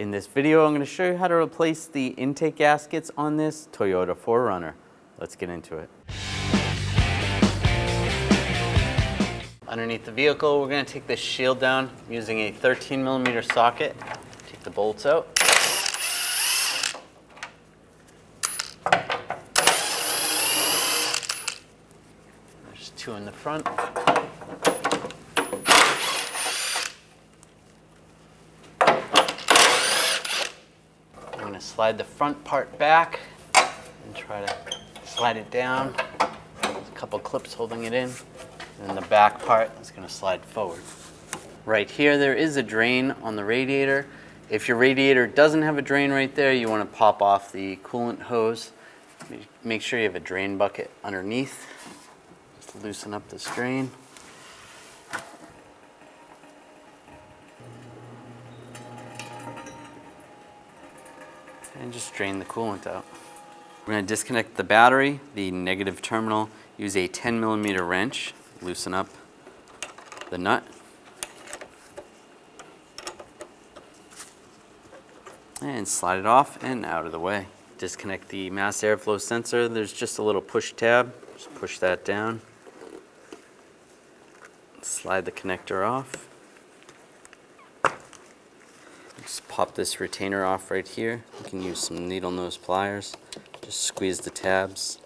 In this video, I'm going to show you how to replace the intake gaskets on this Toyota 4Runner. Let's get into it. Underneath the vehicle, we're going to take this shield down using a 13mm socket. Take the bolts out. There's two in the front. I'm going to slide the front part back and try to slide it down. There's a couple clips holding it in. And then the back part is going to slide forward. Right here, there is a drain on the radiator. If your radiator doesn't have a drain right there, you want to pop off the coolant hose. Make sure you have a drain bucket underneath. Just loosen up this drain. And just drain the coolant out. We're going to disconnect the battery, the negative terminal. Use a 10mm wrench. Loosen up the nut. And slide it off and out of the way. Disconnect the mass airflow sensor. There's just a little push tab. Just push that down. Slide the connector off. Just pop this retainer off right here. You can use some needle nose pliers. Just squeeze the tabs.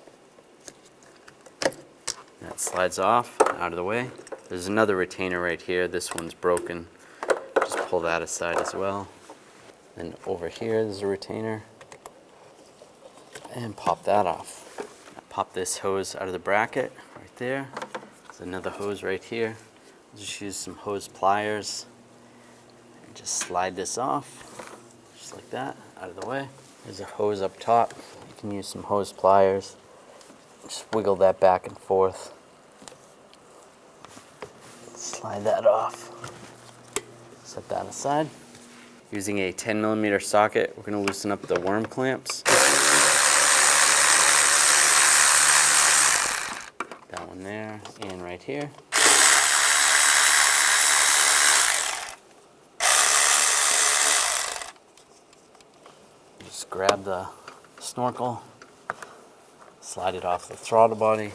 That slides off, out of the way. There's another retainer right here. This one's broken. Just pull that aside as well. And over here, there's a retainer. And pop that off. Pop this hose out of the bracket right there. There's another hose right here. Just use some hose pliers. And just slide this off, just like that, out of the way. There's a hose up top. You can use some hose pliers. Just wiggle that back and forth. Slide that off. Set that aside. Using a 10mm socket, we're going to loosen up the worm clamps. That one there, and right here. Just grab the snorkel, slide it off the throttle body,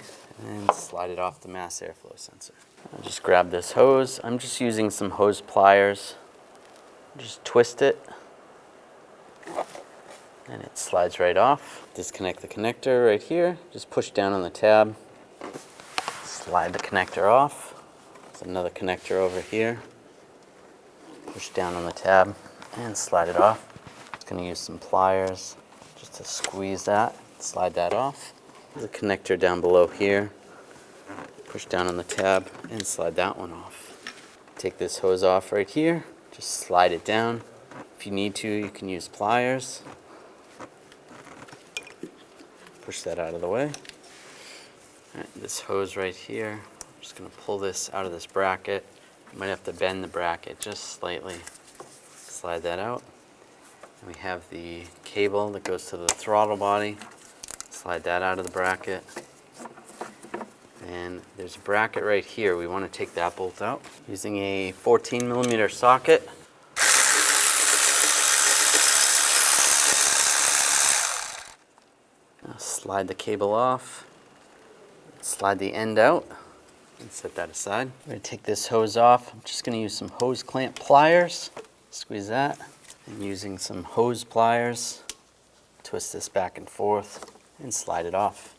and slide it off the mass airflow sensor. I'll just grab this hose. I'm just using some hose pliers. Just twist it, and it slides right off. Disconnect the connector right here. Just push down on the tab. Slide the connector off. There's another connector over here. Push down on the tab and slide it off. Just going to use some pliers just to squeeze that, slide that off. There's a connector down below here. Push down on the tab and slide that one off. Take this hose off right here. Just slide it down. If you need to, you can use pliers. Push that out of the way. All right, this hose right here, I'm just going to pull this out of this bracket. You might have to bend the bracket just slightly. Slide that out. And we have the cable that goes to the throttle body. Slide that out of the bracket. And there's a bracket right here. We want to take that bolt out using a 14mm socket. Now slide the cable off. Slide the end out and set that aside. I'm going to take this hose off. I'm just going to use some hose clamp pliers. Squeeze that. And using some hose pliers, twist this back and forth and slide it off.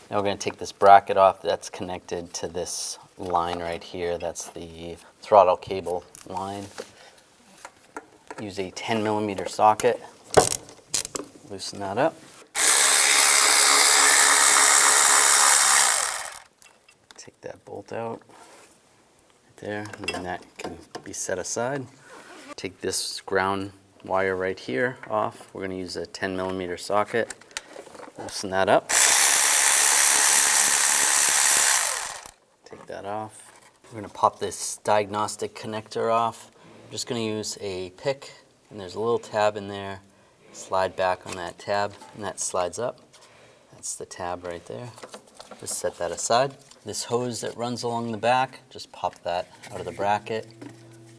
Now we're going to take this bracket off that's connected to this line right here. That's the throttle cable line. Use a 10mm socket. Loosen that up. Take that bolt out right there, and then that can be set aside. Take this ground wire right here off. We're going to use a 10mm socket. Loosen that up. Take that off. We're going to pop this diagnostic connector off. I'm just going to use a pick, and there's a little tab in there. Slide back on that tab, and that slides up. That's the tab right there. Just set that aside. This hose that runs along the back, just pop that out of the bracket.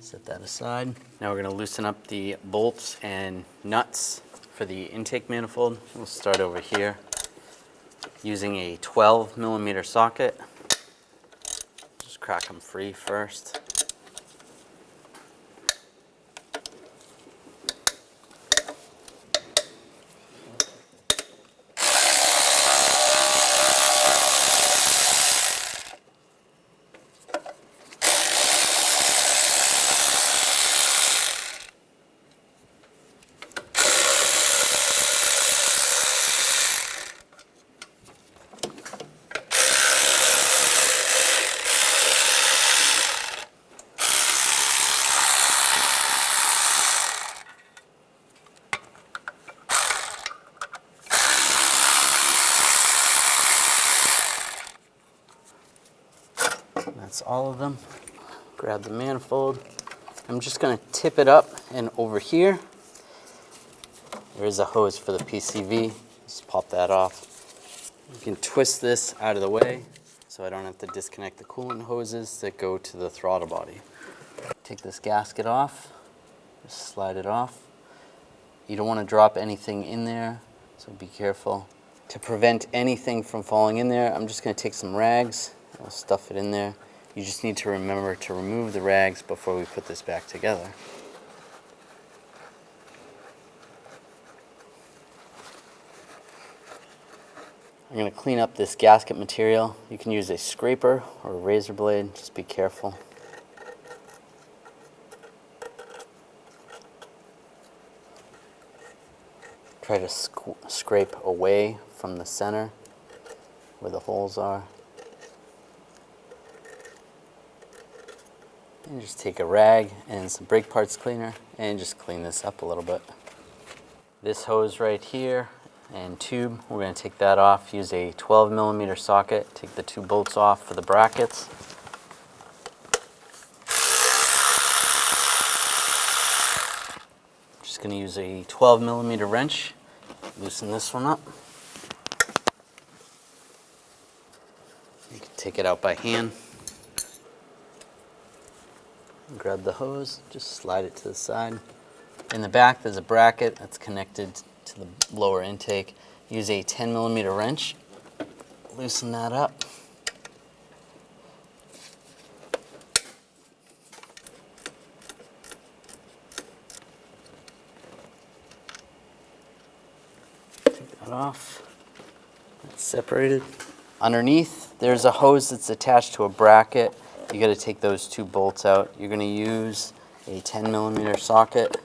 Set that aside. Now we're going to loosen up the bolts and nuts for the intake manifold. We'll start over here using a 12mm socket. Just crack them free first. That's all of them. Grab the manifold. I'm just going to tip it up, and over here, there's a hose for the PCV. Just pop that off. You can twist this out of the way so I don't have to disconnect the coolant hoses that go to the throttle body. Take this gasket off, just slide it off. You don't want to drop anything in there, so be careful. To prevent anything from falling in there, I'm just going to take some rags. I'll stuff it in there. You just need to remember to remove the rags before we put this back together. I'm going to clean up this gasket material. You can use a scraper or a razor blade, just be careful. Try to scrape away from the center where the holes are. And just take a rag and some brake parts cleaner and just clean this up a little bit. This hose right here and tube, we're going to take that off. Use a 12mm socket. Take the two bolts off for the brackets. Just going to use a 12mm wrench. Loosen this one up. You can take it out by hand. Grab the hose, just slide it to the side. In the back there's a bracket that's connected to the lower intake. Use a 10mm wrench, loosen that up. Take that off, that's separated. Underneath there's a hose that's attached to a bracket. You got to take those two bolts out. You're going to use a 10mm socket.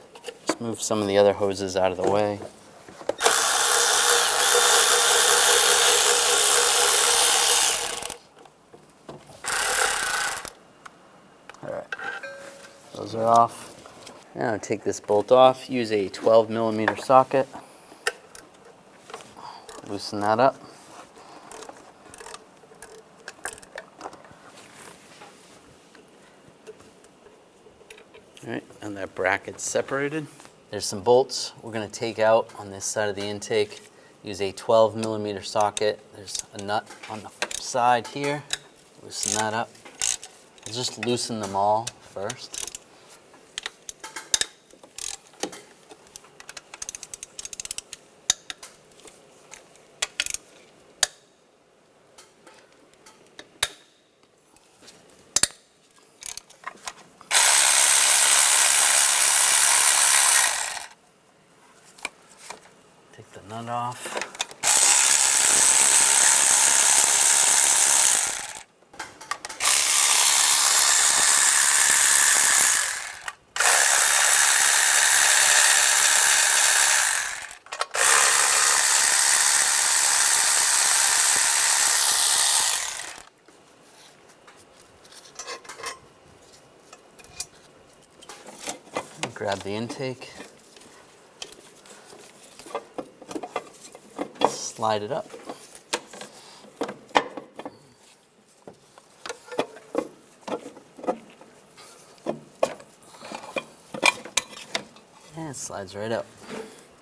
Just move some of the other hoses out of the way. Alright, those are off. Now take this bolt off. Use a 12mm socket. Loosen that up. Alright, and that bracket's separated. There's some bolts we're going to take out on this side of the intake. Use a 12mm socket. There's a nut on the side here. Loosen that up. We'll just loosen them all first. Take the nut off. Grab the intake. Slide it up. And it slides right up.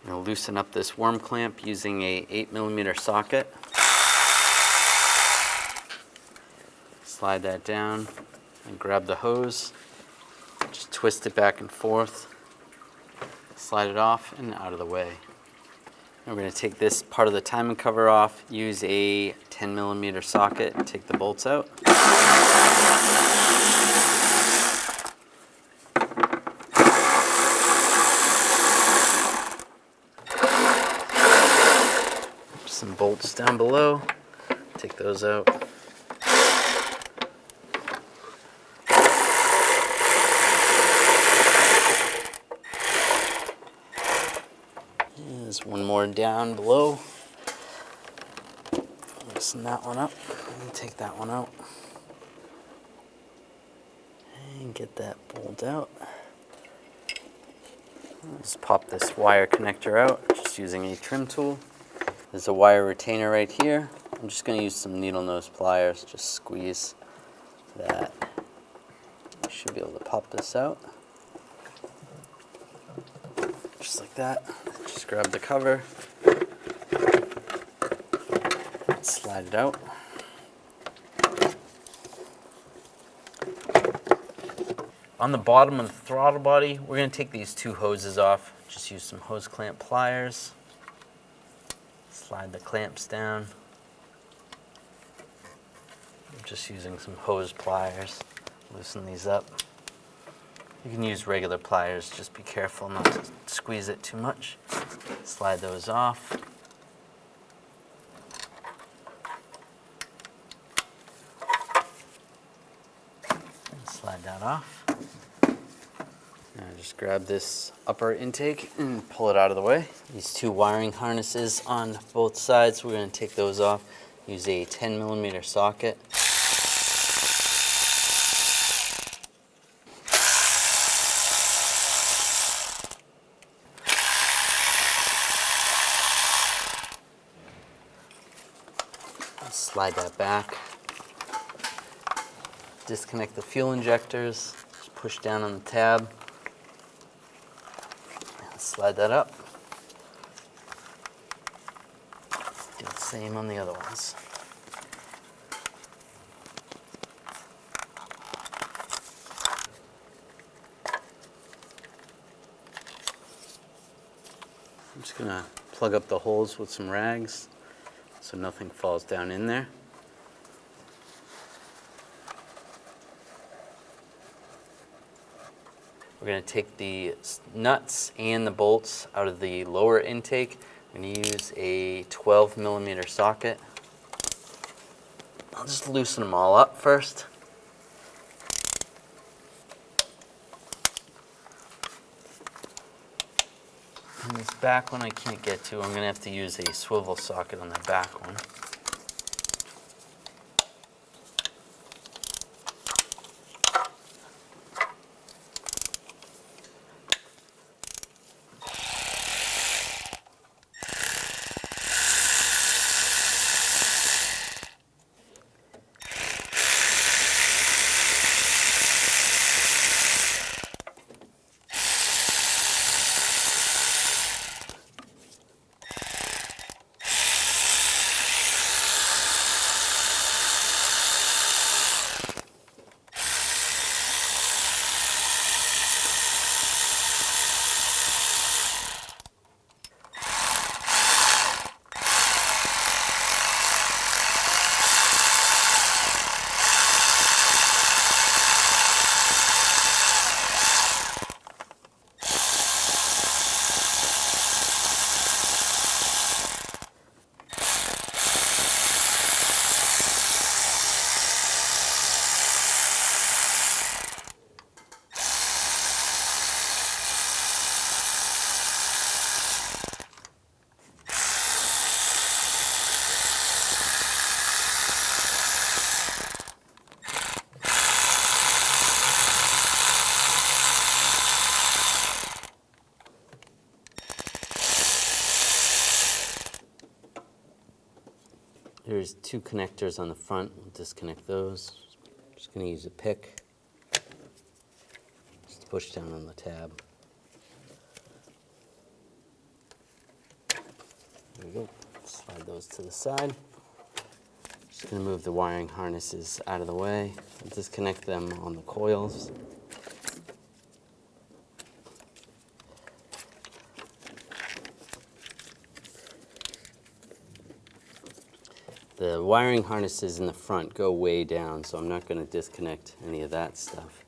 I'm going to loosen up this worm clamp using a 8mm socket. Slide that down and grab the hose. Just twist it back and forth, slide it off and out of the way. And we're going to take this part of the timing cover off, use a 10mm socket, take the bolts out. Some bolts down below, take those out. There's one more down below. Loosen that one up and take that one out. And get that bolt out. Just pop this wire connector out, just using a trim tool. There's a wire retainer right here. I'm just going to use some needle nose pliers, just squeeze that. You should be able to pop this out. Just like that. Just grab the cover, slide it out. On the bottom of the throttle body, we're going to take these two hoses off. Just use some hose clamp pliers. Slide the clamps down. I'm just using some hose pliers. Loosen these up. You can use regular pliers, just be careful not to squeeze it too much. Slide those off. And slide that off. Now just grab this upper intake and pull it out of the way. These two wiring harnesses on both sides, we're going to take those off. Use a 10mm socket. Slide that back. Disconnect the fuel injectors. Just push down on the tab. And slide that up. Do the same on the other ones. I'm just going to plug up the holes with some rags so nothing falls down in there. We're going to take the nuts and the bolts out of the lower intake. I'm going to use a 12mm socket. I'll just loosen them all up first. And this back one I can't get to. I'm going to have to use a swivel socket on the back one. There's two connectors on the front. We'll disconnect those. Just going to use a pick. Just push down on the tab. There we go. Slide those to the side. Just going to move the wiring harnesses out of the way. Disconnect them on the coils. The wiring harnesses in the front go way down, so I'm not going to disconnect any of that stuff,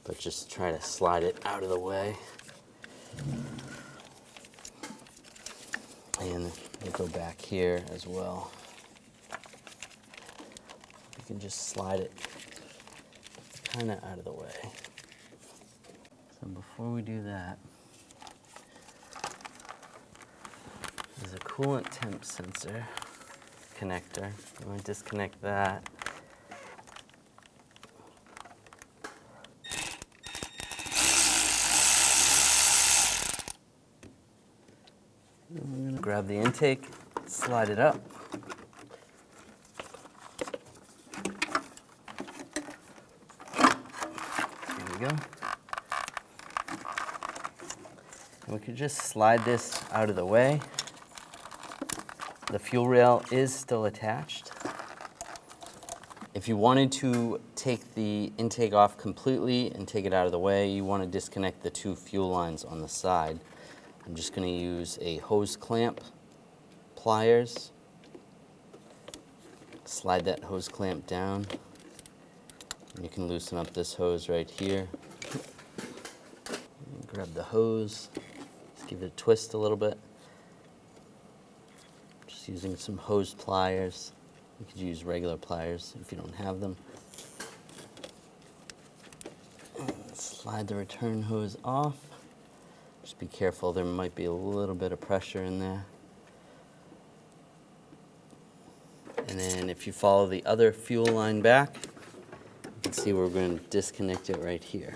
but just try to slide it out of the way. And they go back here as well. You can just slide it kind of out of the way. So before we do that, there's a coolant temp sensor connector. You want to disconnect that. I'm going to grab the intake, slide it up. There we go. And we could just slide this out of the way. The fuel rail is still attached. If you wanted to take the intake off completely and take it out of the way, you want to disconnect the two fuel lines on the side. I'm just going to use a hose clamp, pliers, slide that hose clamp down. You can loosen up this hose right here. Grab the hose, just give it a twist a little bit. Just using some hose pliers. You could use regular pliers if you don't have them. And slide the return hose off. Just be careful, there might be a little bit of pressure in there. And then if you follow the other fuel line back, you can see we're going to disconnect it right here.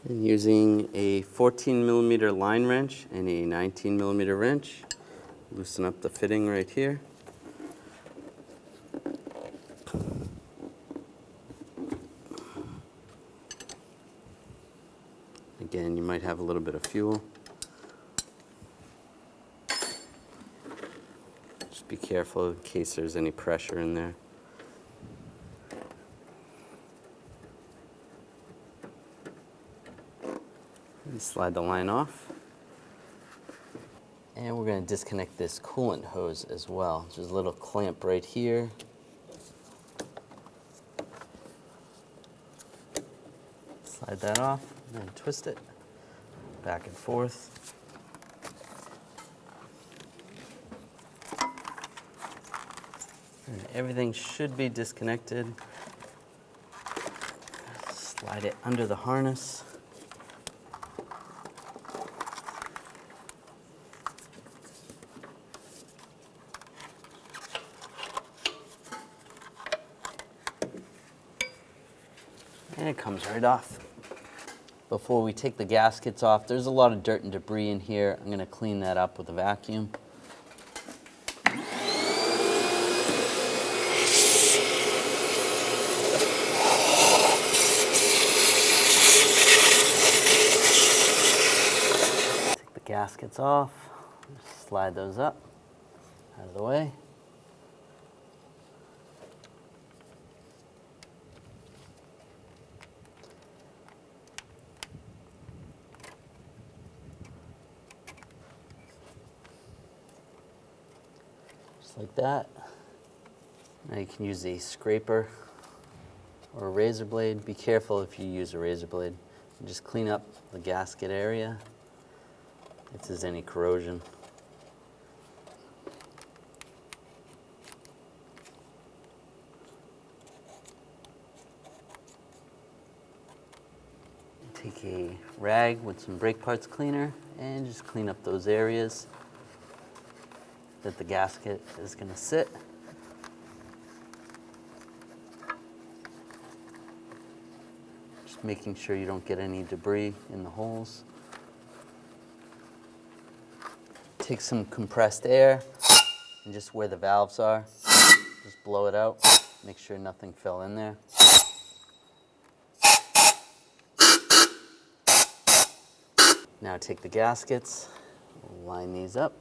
And using a 14mm line wrench and a 19mm wrench, loosen up the fitting right here. Again, you might have a little bit of fuel. Just be careful in case there's any pressure in there. And slide the line off. And we're going to disconnect this coolant hose as well. There's a little clamp right here. Slide that off and then twist it back and forth. And everything should be disconnected. Slide it under the harness. And it comes right off. Before we take the gaskets off, there's a lot of dirt and debris in here. I'm going to clean that up with a vacuum. Take the gaskets off, slide those up, out of the way. Like that. Now you can use a scraper or a razor blade. Be careful if you use a razor blade. And just clean up the gasket area if there's any corrosion. Take a rag with some brake parts cleaner and just clean up those areas that the gasket is going to sit. Just making sure you don't get any debris in the holes. Take some compressed air and just where the valves are, just blow it out. Make sure nothing fell in there. Now take the gaskets, line these up.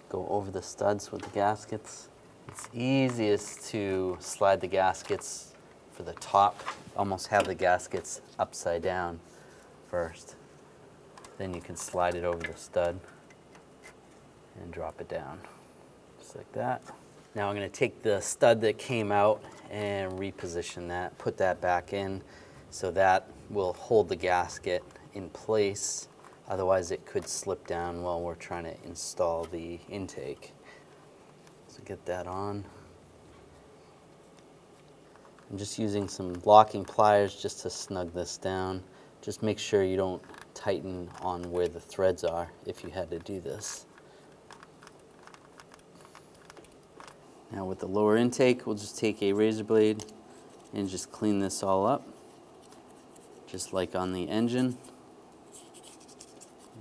Go over the studs with the gaskets. It's easiest to slide the gaskets for the top. Almost have the gaskets upside down first. Then you can slide it over the stud and drop it down. just like that. Now I'm going to take the stud that came out and reposition that, put that back in, so that will hold the gasket in place. Otherwise it could slip down while we're trying to install the intake. So get that on. I'm just using some locking pliers just to snug this down. Just make sure you don't tighten on where the threads are if you had to do this. Now with the lower intake, we'll just take a razor blade and just clean this all up, just like on the engine.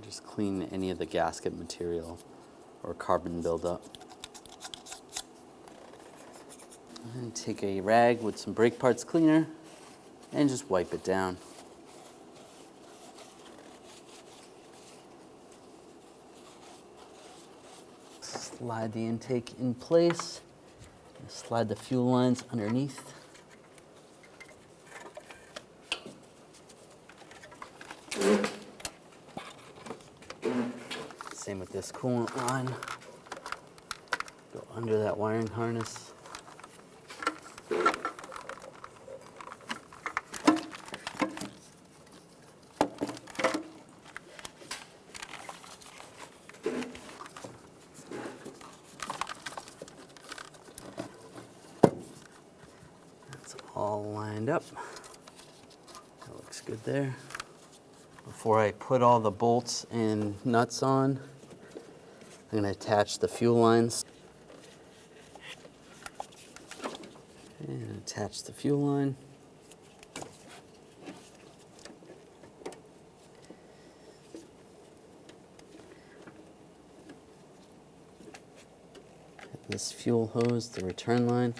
Just clean any of the gasket material or carbon buildup. And take a rag with some brake parts cleaner and just wipe it down. Slide the intake in place. Slide the fuel lines underneath. Same with this coolant line. Go under that wiring harness. All lined up. That looks good there. Before I put all the bolts and nuts on, I'm going to attach the fuel lines. And attach the fuel line. This fuel hose, the return line.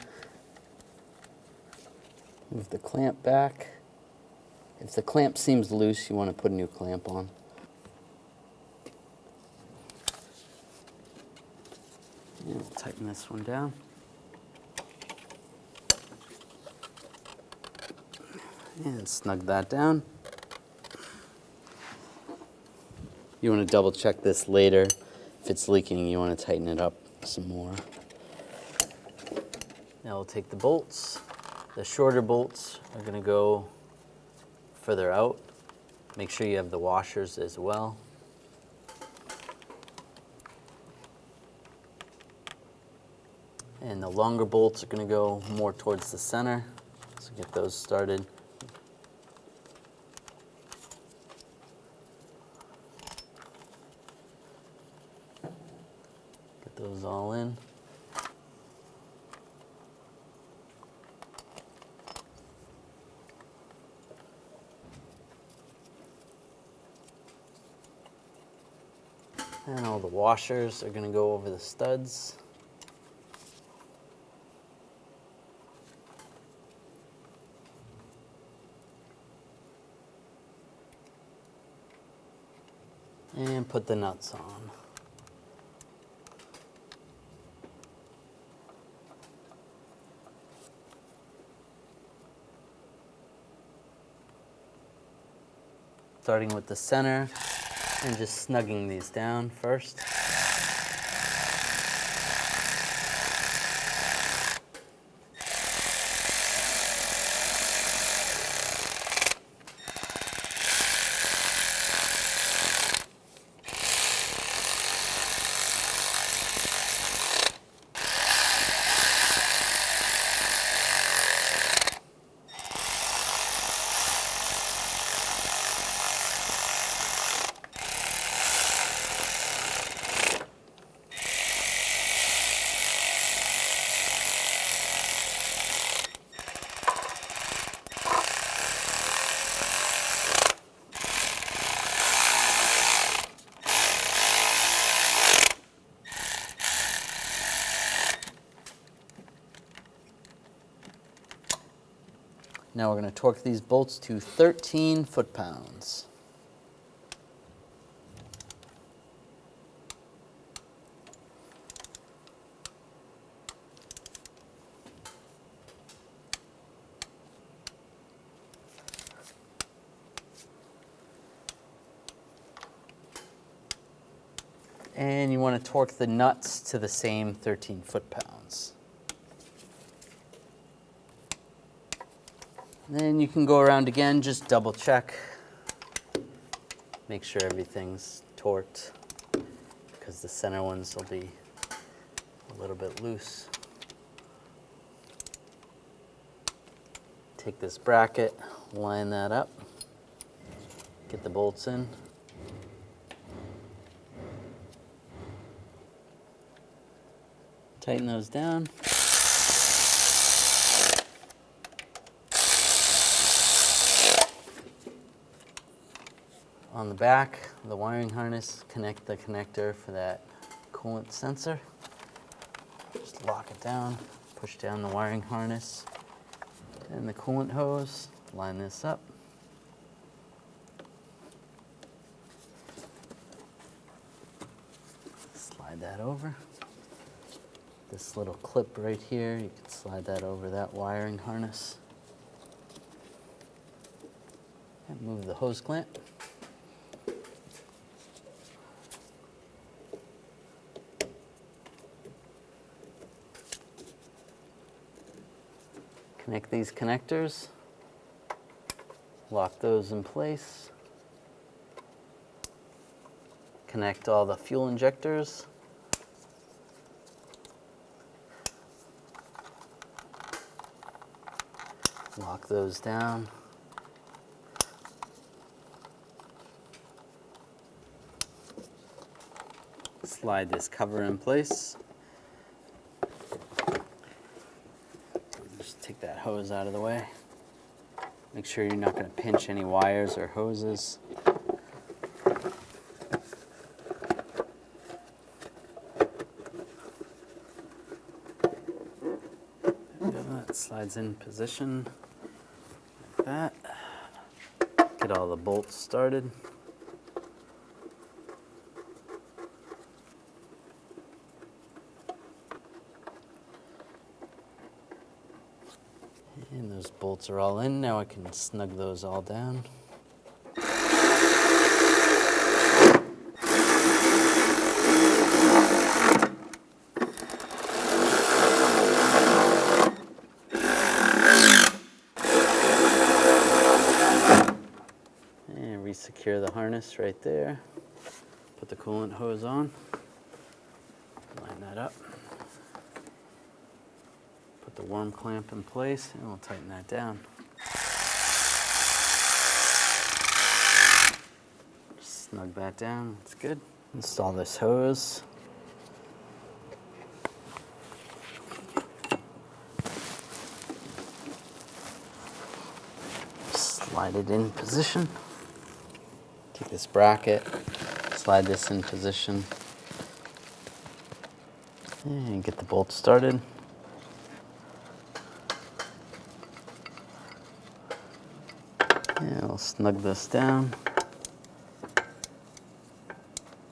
Move the clamp back. If the clamp seems loose, you want to put a new clamp on. And we'll tighten this one down. And snug that down. You want to double check this later. If it's leaking, you want to tighten it up some more. Now we'll take the bolts. The shorter bolts are going to go further out. Make sure you have the washers as well. And the longer bolts are going to go more towards the center. So get those started. Get those all in. And all the washers are going to go over the studs. And put the nuts on. Starting with the center. And just snugging these down first. Now we're going to torque these bolts to 13 foot-pounds. And you want to torque the nuts to the same 13 foot-pounds. Then you can go around again, just double check. Make sure everything's torqued, because the center ones will be a little bit loose. Take this bracket, line that up, get the bolts in. Tighten those down. On the back of the wiring harness, connect the connector for that coolant sensor. Just lock it down, push down the wiring harness and the coolant hose, line this up. Slide that over. This little clip right here, you can slide that over that wiring harness. And move the hose clamp. Connect these connectors, lock those in place. Connect all the fuel injectors. Lock those down. Slide this cover in place. Just take that hose out of the way. Make sure you're not going to pinch any wires or hoses. That slides in position like that. Get all the bolts started. And those bolts are all in. Now I can snug those all down. And re-secure the harness right there. Put the coolant hose on. Line that up. Put the worm clamp in place and we'll tighten that down. Just snug that down, that's good. Install this hose. Slide it in position. Take this bracket, slide this in position, and get the bolts started. And I'll snug this down.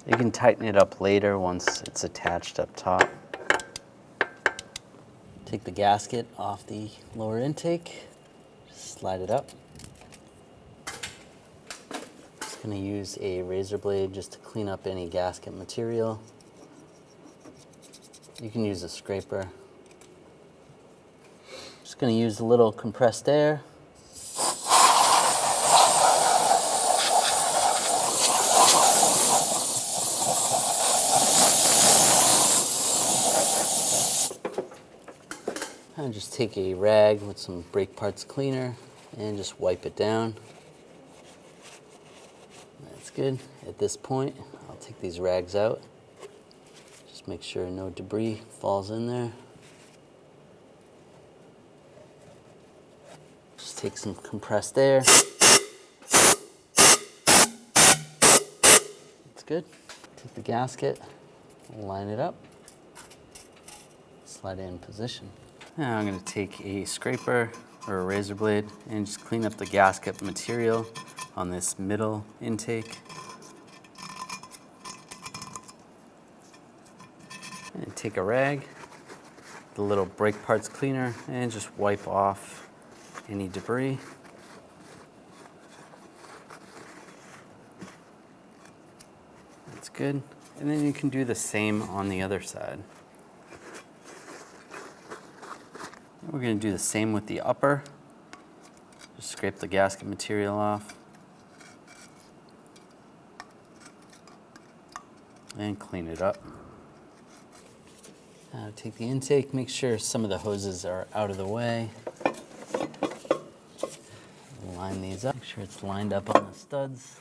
You can tighten it up later once it's attached up top. Take the gasket off the lower intake, just slide it up. Just going to use a razor blade just to clean up any gasket material. You can use a scraper. Just going to use a little compressed air. And just take a rag with some brake parts cleaner and just wipe it down. That's good. At this point, I'll take these rags out. Just make sure no debris falls in there. Just take some compressed air. That's good. Take the gasket, line it up, slide it in position. Now I'm going to take a scraper or a razor blade and just clean up the gasket material on this middle intake. And take a rag, the little brake parts cleaner, and just wipe off any debris. That's good. And then you can do the same on the other side. We're going to do the same with the upper. Just scrape the gasket material off. And clean it up. Now take the intake, make sure some of the hoses are out of the way. Line these up, make sure it's lined up on the studs.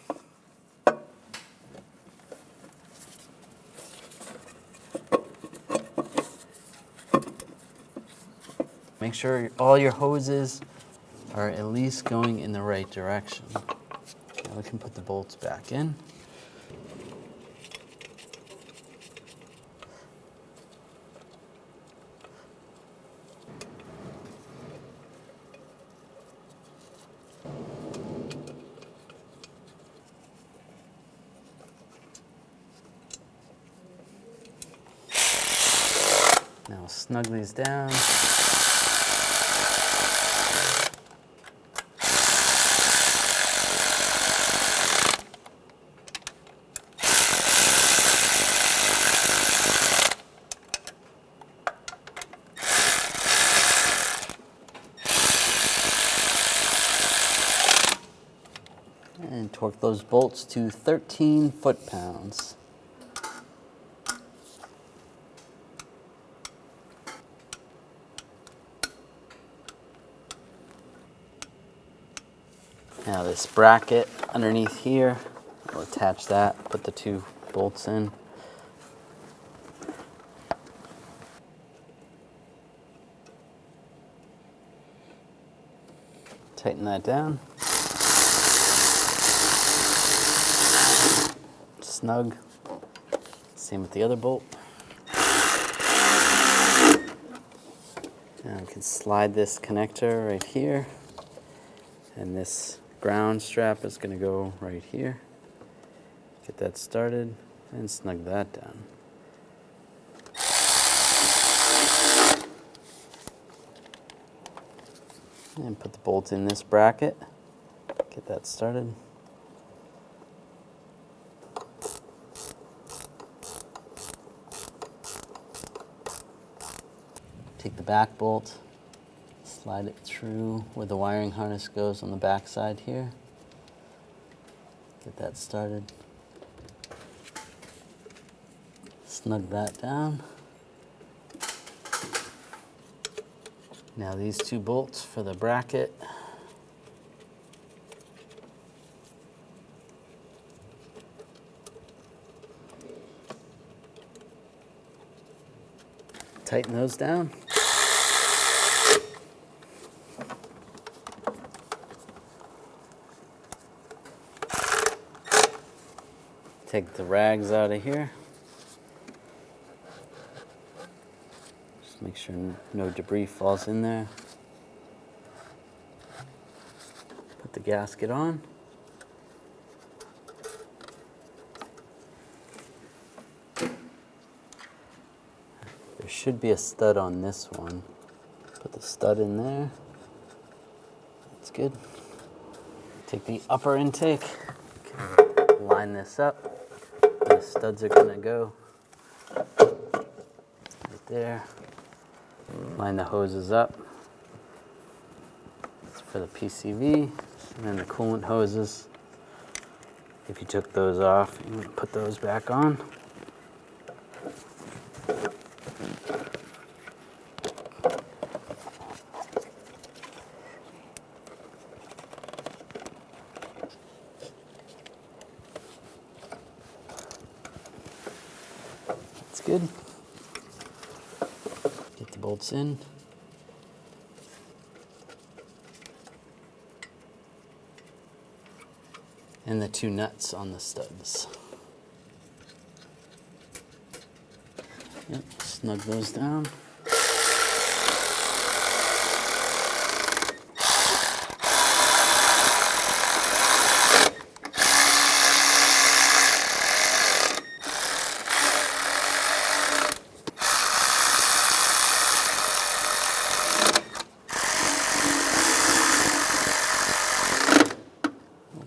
Make sure all your hoses are at least going in the right direction. Now we can put the bolts back in. Now snug these down. And torque those bolts to 13 foot-pounds. Now this bracket underneath here, we'll attach that, put the 2 bolts in. Tighten that down. Snug. Same with the other bolt. Now we can slide this connector right here, and this ground strap is going to go right here. Get that started and snug that down. And put the bolt in this bracket. Get that started. Take the back bolt, slide it through where the wiring harness goes on the back side here. Get that started. Snug that down. Now these 2 bolts for the bracket. Tighten those down. Take the rags out of here. Just make sure no debris falls in there. Put the gasket on. There should be a stud on this one. Put the stud in there. That's good. Take the upper intake. Line this up. The studs are gonna go right there. Line the hoses up. It's for the PCV, and then the coolant hoses. If you took those off, you want to put those back on. That's good. Get the bolts in. And the 2 nuts on the studs. Yep, snug those down.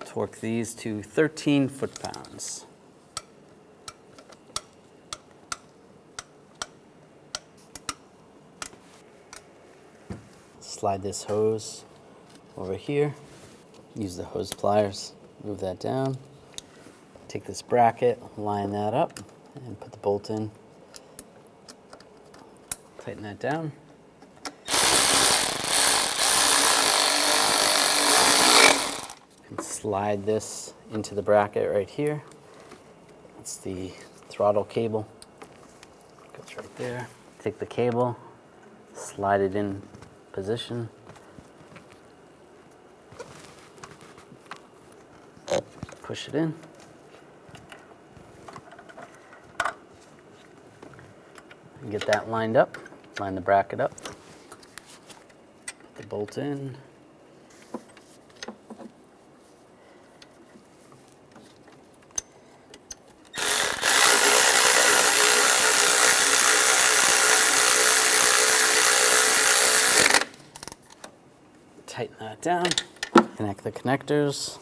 Torque these to 13 foot-pounds. slide this hose over here. Use the hose pliers, move that down. Take this bracket, line that up, and put the bolt in. Tighten that down. And slide this into the bracket right here. That's the throttle cable. Goes right there. Take the cable, slide it in position. Push it in. And get that lined up. Line the bracket up. Put the bolt in. Tighten that down. Connect the connectors.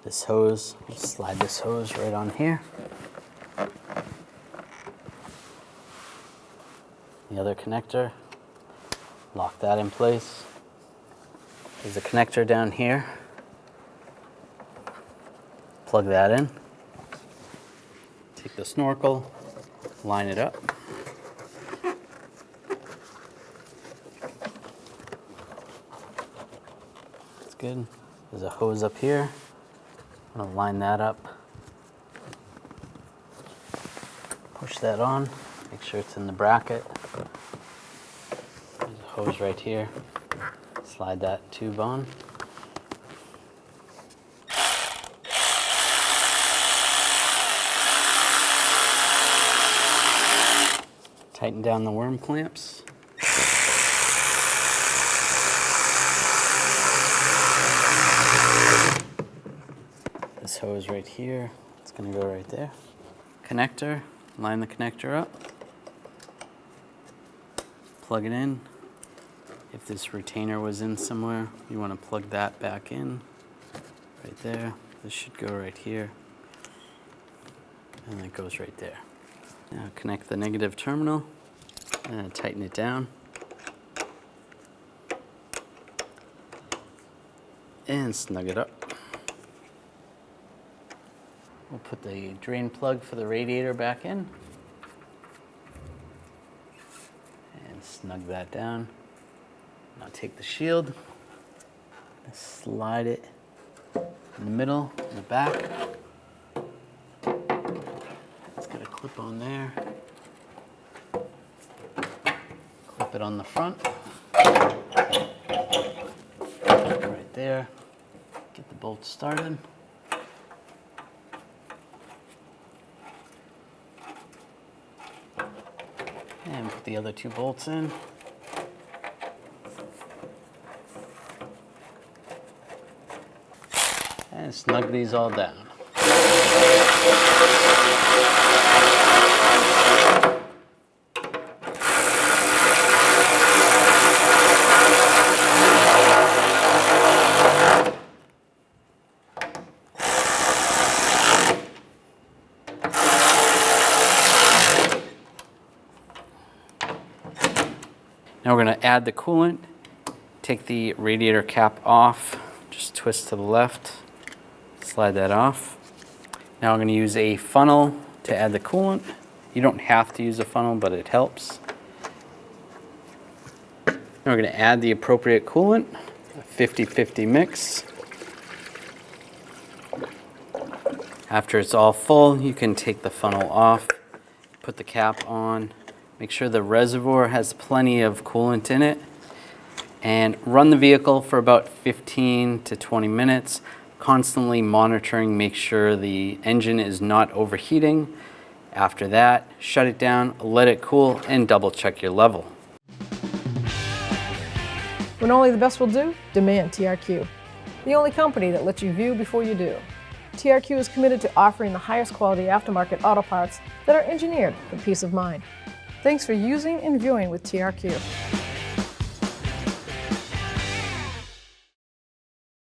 This hose, slide this hose right on here. The other connector, lock that in place. There's a connector down here. Plug that in. Take the snorkel, line it up. That's good. There's a hose up here. I'm going to line that up. Push that on. Make sure it's in the bracket. There's a hose right here. Slide that tube on. Tighten down the worm clamps. This hose right here, it's going to go right there. Connector, line the connector up. Plug it in. If this retainer was in somewhere, you want to plug that back in. Right there. This should go right here. And it goes right there. Now connect the negative terminal and tighten it down. And snug it up. We'll put the drain plug for the radiator back in. And snug that down. Now take the shield, slide it in the middle, in the back. It's got a clip on there. Clip it on the front. Right there. Get the bolt started. And put the other two bolts in. And snug these all down. Now we're going to add the coolant. Take the radiator cap off, just twist to the left, slide that off. Now I'm going to use a funnel to add the coolant. You don't have to use a funnel, but it helps. Now we're going to add the appropriate coolant, a 50-50 mix. After it's all full, you can take the funnel off, put the cap on. Make sure the reservoir has plenty of coolant in it, and run the vehicle for about 15 to 20 minutes, constantly monitoring, make sure the engine is not overheating. After that, shut it down, let it cool, and double check your level. When only the best will do, demand TRQ. The only company that lets you view before you do. TRQ is committed to offering the highest quality aftermarket auto parts that are engineered for peace of mind. Thanks for using and viewing with TRQ.